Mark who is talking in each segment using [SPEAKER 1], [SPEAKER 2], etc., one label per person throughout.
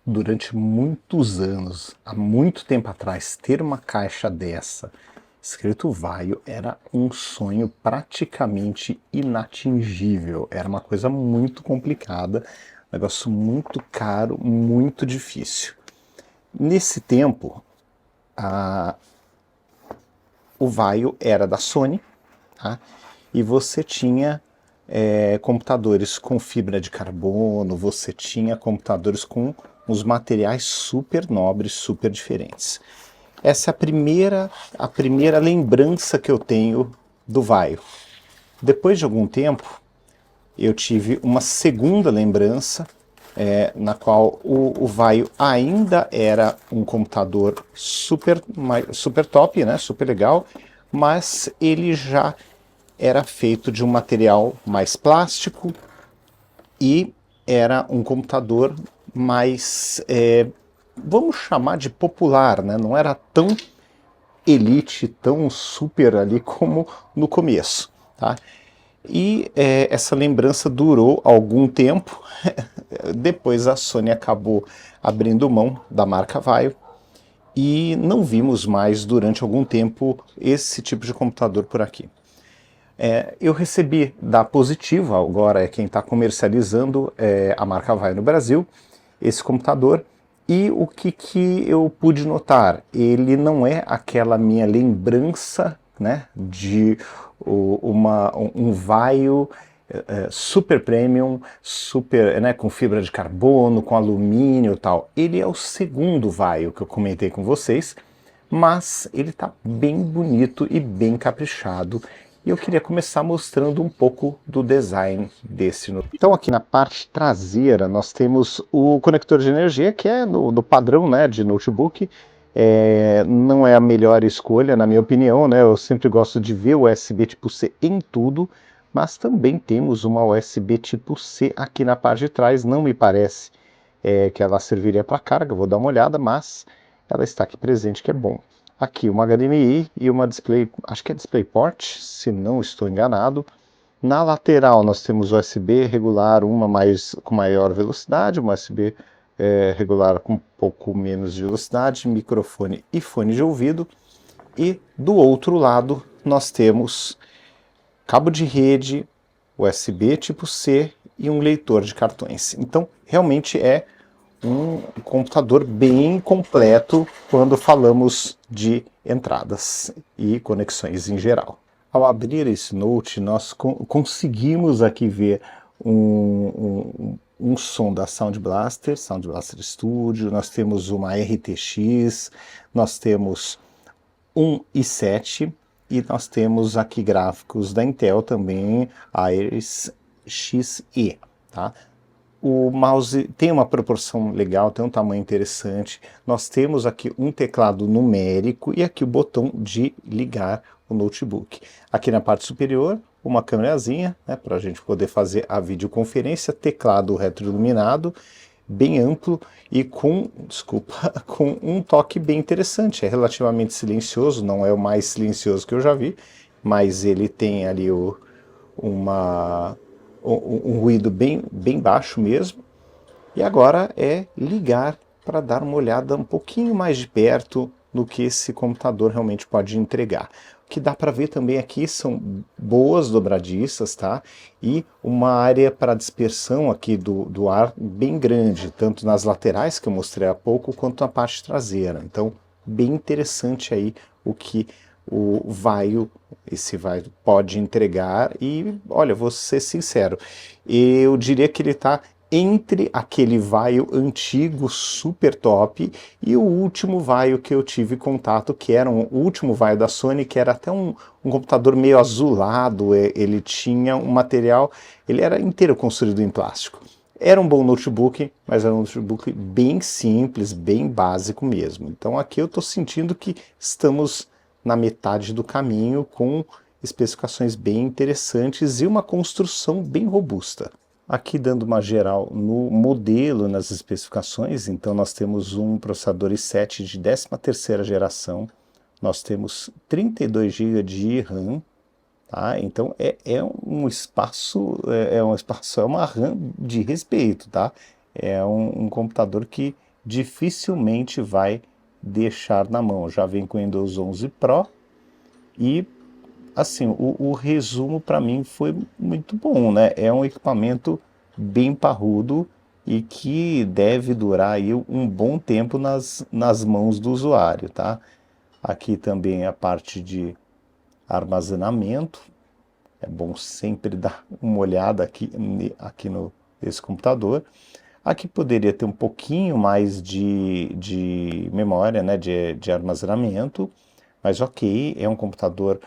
[SPEAKER 1] Durante muitos anos, há muito tempo atrás, ter uma caixa dessa escrito Vaio era um sonho praticamente inatingível. Era uma coisa muito complicada, um negócio muito caro, muito difícil. Nesse tempo, o Vaio era da Sony, tá? E você tinha computadores com fibra de carbono, você tinha computadores com uns materiais super nobres, super diferentes. Essa é a primeira lembrança que eu tenho do Vaio. Depois de algum tempo, eu tive uma segunda lembrança, na qual o Vaio ainda era um computador super top, né, super legal, mas ele já era feito de um material mais plástico e era um computador mais, vamos chamar de popular, né? Não era tão elite, tão super ali como no começo, tá? E essa lembrança durou algum tempo. Depois a Sony acabou abrindo mão da marca Vaio e não vimos mais durante algum tempo esse tipo de computador por aqui. Eu recebi da Positivo, agora é quem está comercializando a marca Vaio no Brasil, esse computador. E o que eu pude notar? Ele não é aquela minha lembrança, né, de um Vaio super premium, super, né, com fibra de carbono, com alumínio e tal. Ele é o segundo Vaio que eu comentei com vocês, mas ele está bem bonito e bem caprichado. E eu queria começar mostrando um pouco do design desse. Então aqui na parte traseira nós temos o conector de energia, que é no padrão, né, de notebook. Não é a melhor escolha, na minha opinião, né? Eu sempre gosto de ver o USB tipo C em tudo, mas também temos uma USB tipo C aqui na parte de trás. Não me parece que ela serviria para carga, vou dar uma olhada, mas ela está aqui presente, que é bom. Aqui uma HDMI e uma display, acho que é DisplayPort, se não estou enganado. Na lateral nós temos USB regular, uma com maior velocidade, uma USB regular com um pouco menos de velocidade, microfone e fone de ouvido. E do outro lado nós temos cabo de rede, USB tipo C e um leitor de cartões. Então realmente é um computador bem completo quando falamos de entradas e conexões em geral. Ao abrir esse Note, nós conseguimos aqui ver um som da Sound Blaster Studio, nós temos uma RTX, nós temos um i7 e nós temos aqui gráficos da Intel também, Iris Xe, tá? O mouse tem uma proporção legal, tem um tamanho interessante. Nós temos aqui um teclado numérico e aqui o botão de ligar o notebook. Aqui na parte superior, uma câmerazinha, né, para a gente poder fazer a videoconferência, teclado retroiluminado, bem amplo e com um toque bem interessante. É relativamente silencioso, não é o mais silencioso que eu já vi, mas ele tem ali uma um ruído bem baixo mesmo. E agora é ligar para dar uma olhada um pouquinho mais de perto no que esse computador realmente pode entregar. O que dá para ver também aqui são boas dobradiças, tá? E uma área para dispersão aqui do ar bem grande, tanto nas laterais que eu mostrei há pouco, quanto na parte traseira. Então, bem interessante aí o que esse Vaio pode entregar. E olha, vou ser sincero, eu diria que ele está entre aquele Vaio antigo super top e o último Vaio que eu tive contato, que era o último Vaio da Sony, que era até um computador meio azulado. Ele tinha um material, ele era inteiro construído em plástico. Era um bom notebook, mas era um notebook bem simples, bem básico mesmo. Então aqui eu estou sentindo que estamos na metade do caminho, com especificações bem interessantes e uma construção bem robusta. Aqui dando uma geral no modelo, nas especificações, então nós temos um processador i7 de 13ª geração, nós temos 32 GB de RAM, tá? Então é uma RAM de respeito, tá? É um computador que dificilmente vai deixar na mão. Já vem com o Windows 11 Pro e, assim, o resumo para mim foi muito bom, né? É um equipamento bem parrudo e que deve durar aí um bom tempo nas mãos do usuário, tá? Aqui também a parte de armazenamento. É bom sempre dar uma olhada aqui nesse computador. Aqui poderia ter um pouquinho mais de memória, né, de armazenamento, mas ok, é um computador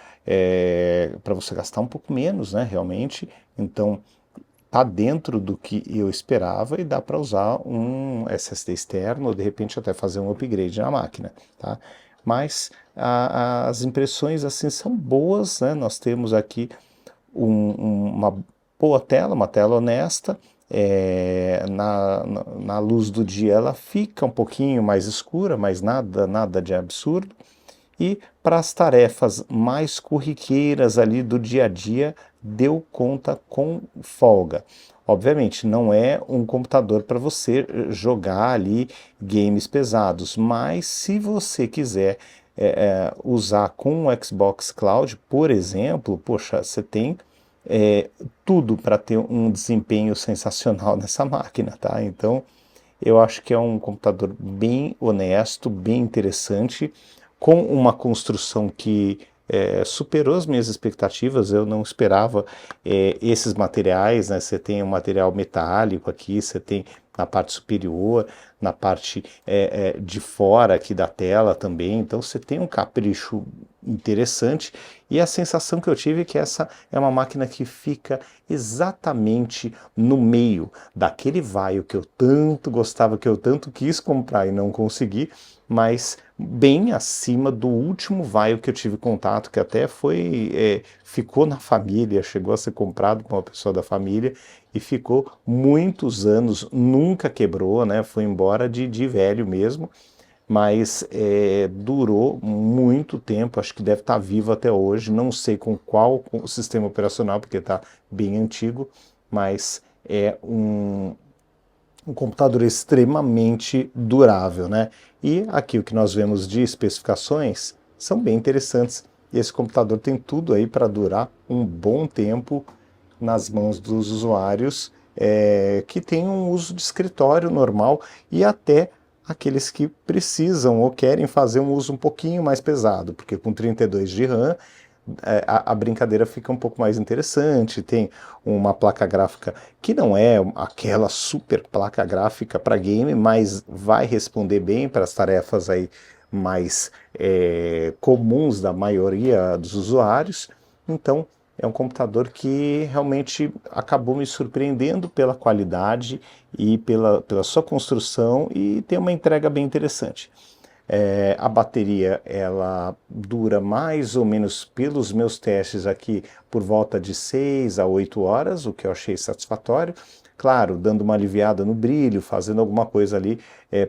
[SPEAKER 1] para você gastar um pouco menos, né, realmente. Então, tá dentro do que eu esperava e dá para usar um SSD externo ou de repente até fazer um upgrade na máquina, tá? Mas as impressões assim são boas, né? Nós temos aqui uma boa tela, uma tela honesta. Na luz do dia ela fica um pouquinho mais escura, mas nada de absurdo. E para as tarefas mais corriqueiras ali do dia a dia, deu conta com folga. Obviamente, não é um computador para você jogar ali games pesados, mas se você quiser usar com o Xbox Cloud, por exemplo, poxa, você tem tudo para ter um desempenho sensacional nessa máquina, tá? Então, eu acho que é um computador bem honesto, bem interessante, com uma construção que superou as minhas expectativas. Eu não esperava esses materiais, né? Você tem um material metálico aqui, você tem na parte superior, na parte de fora aqui da tela também, então você tem um capricho interessante, e a sensação que eu tive é que essa é uma máquina que fica exatamente no meio daquele Vaio que eu tanto gostava, que eu tanto quis comprar e não consegui, mas bem acima do último Vaio que eu tive contato, que até ficou na família, chegou a ser comprado por uma pessoa da família e ficou muitos anos, nunca quebrou, né? Foi embora de velho mesmo, mas durou muito tempo, acho que deve estar vivo até hoje, não sei com qual sistema operacional, porque está bem antigo, mas é um computador extremamente durável, né? E aqui o que nós vemos de especificações são bem interessantes, e esse computador tem tudo aí para durar um bom tempo nas mãos dos usuários que têm um uso de escritório normal e até aqueles que precisam ou querem fazer um uso um pouquinho mais pesado, porque com 32 de RAM a brincadeira fica um pouco mais interessante. Tem uma placa gráfica que não é aquela super placa gráfica para game, mas vai responder bem para as tarefas aí mais comuns da maioria dos usuários. Então, é um computador que realmente acabou me surpreendendo pela qualidade e pela sua construção, e tem uma entrega bem interessante. A bateria ela dura mais ou menos, pelos meus testes aqui, por volta de 6 a 8 horas, o que eu achei satisfatório. Claro, dando uma aliviada no brilho, fazendo alguma coisa ali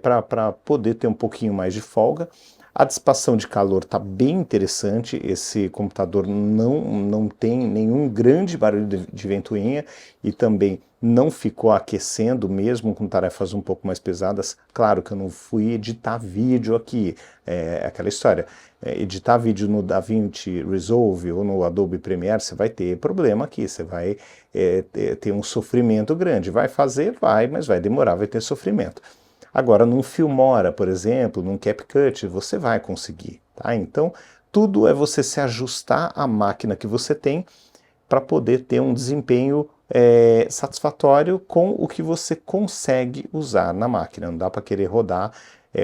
[SPEAKER 1] para poder ter um pouquinho mais de folga. A dissipação de calor está bem interessante, esse computador não tem nenhum grande barulho de ventoinha e também não ficou aquecendo mesmo com tarefas um pouco mais pesadas. Claro que eu não fui editar vídeo aqui, aquela história. Editar vídeo no DaVinci Resolve ou no Adobe Premiere, você vai ter problema aqui, você vai ter um sofrimento grande. Vai fazer, vai, mas vai demorar, vai ter sofrimento. Agora, num Filmora, por exemplo, num CapCut, você vai conseguir, tá? Então, tudo é você se ajustar à máquina que você tem para poder ter um desempenho satisfatório com o que você consegue usar na máquina. Não dá para querer rodar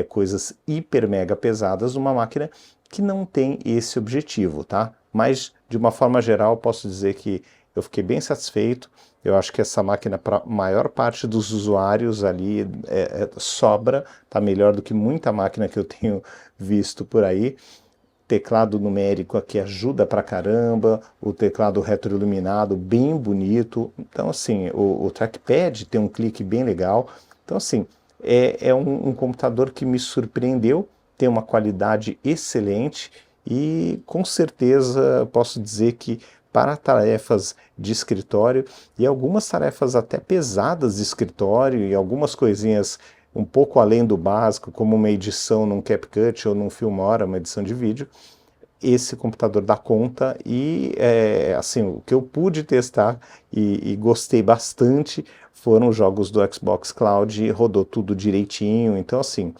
[SPEAKER 1] coisas hiper mega pesadas numa máquina que não tem esse objetivo, tá? Mas, de uma forma geral, posso dizer que eu fiquei bem satisfeito. Eu acho que essa máquina, para a maior parte dos usuários ali, sobra, tá melhor do que muita máquina que eu tenho visto por aí. Teclado numérico aqui ajuda pra caramba, o teclado retroiluminado bem bonito. Então, assim, o trackpad tem um clique bem legal. Então, assim, é um computador que me surpreendeu, tem uma qualidade excelente e, com certeza, posso dizer que para tarefas de escritório e algumas tarefas até pesadas de escritório e algumas coisinhas um pouco além do básico, como uma edição num CapCut ou num Filmora, uma edição de vídeo, esse computador dá conta. E assim, o que eu pude testar e gostei bastante foram os jogos do Xbox Cloud, e rodou tudo direitinho. Então assim,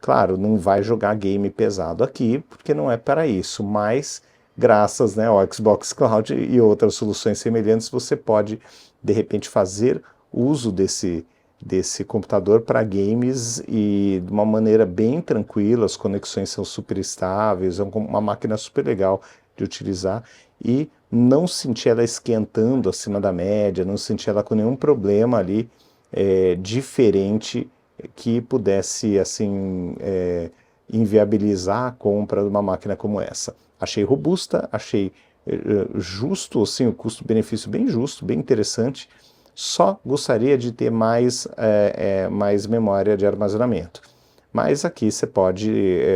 [SPEAKER 1] claro, não vai jogar game pesado aqui, porque não é para isso, mas graças, né, ao Xbox Cloud e outras soluções semelhantes, você pode de repente fazer uso desse computador para games e de uma maneira bem tranquila. As conexões são super estáveis, é uma máquina super legal de utilizar, e não senti ela esquentando acima da média, não senti ela com nenhum problema ali diferente que pudesse assim inviabilizar a compra de uma máquina como essa. Achei robusta, achei justo, assim, o custo-benefício bem justo, bem interessante. Só gostaria de ter mais memória de armazenamento. Mas aqui você pode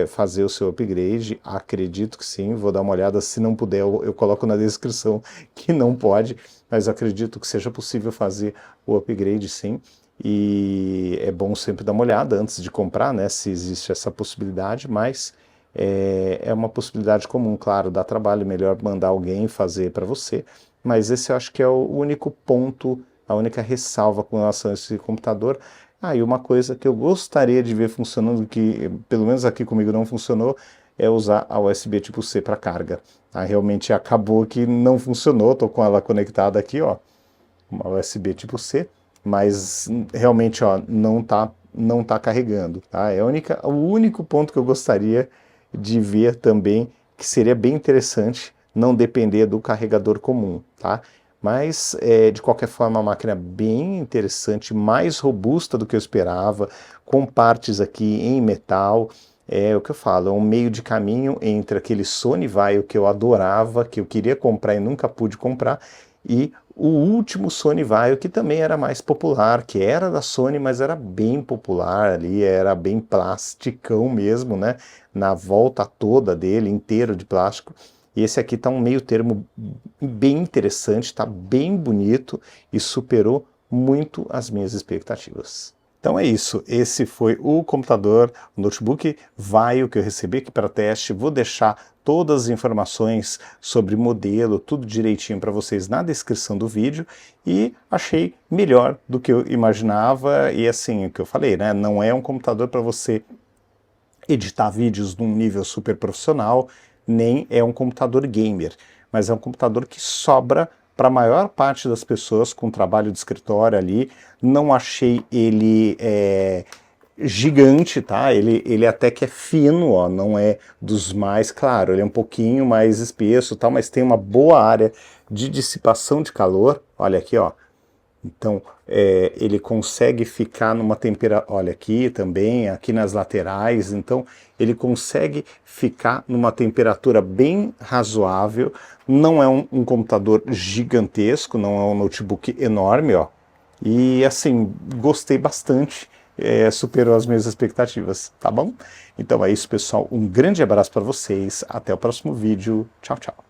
[SPEAKER 1] fazer o seu upgrade, acredito que sim, vou dar uma olhada. Se não puder, eu coloco na descrição que não pode, mas acredito que seja possível fazer o upgrade sim. E é bom sempre dar uma olhada antes de comprar, né, se existe essa possibilidade, mas é uma possibilidade comum, claro, dá trabalho, melhor mandar alguém fazer para você, mas esse eu acho que é o único ponto, a única ressalva com relação a esse computador. E uma coisa que eu gostaria de ver funcionando, que pelo menos aqui comigo não funcionou, é usar a USB tipo C para carga. Realmente acabou que não funcionou, estou com ela conectada aqui, ó, uma USB tipo C, mas realmente, ó, não tá carregando, tá? O único ponto que eu gostaria de ver também, que seria bem interessante não depender do carregador comum, tá? Mas, de qualquer forma, a máquina é bem interessante, mais robusta do que eu esperava, com partes aqui em metal. É o que eu falo, é um meio de caminho entre aquele Sony Vaio que eu adorava, que eu queria comprar e nunca pude comprar, e o último Sony Vaio, que também era mais popular, que era da Sony, mas era bem popular ali, era bem plasticão mesmo, né? Na volta toda dele, inteiro de plástico. E esse aqui tá um meio termo bem interessante, tá bem bonito e superou muito as minhas expectativas. Então é isso, esse foi o computador, o notebook Vaio que eu recebi aqui para teste. Vou deixar todas as informações sobre modelo, tudo direitinho para vocês na descrição do vídeo, e achei melhor do que eu imaginava. E assim, o que eu falei, né, não é um computador para você editar vídeos num nível super profissional, nem é um computador gamer, mas é um computador que sobra para a maior parte das pessoas com trabalho de escritório ali. Não achei ele gigante, tá? Ele até que é fino, ó, não é dos mais, claro, ele é um pouquinho mais espesso, tal, mas tem uma boa área de dissipação de calor. Olha aqui, ó. Então, ele consegue ficar numa temperatura, olha aqui também, aqui nas laterais, então ele consegue ficar numa temperatura bem razoável. Não é um computador gigantesco, não é um notebook enorme, ó. E assim, gostei bastante, superou as minhas expectativas, tá bom? Então é isso, pessoal, um grande abraço para vocês, até o próximo vídeo, tchau, tchau.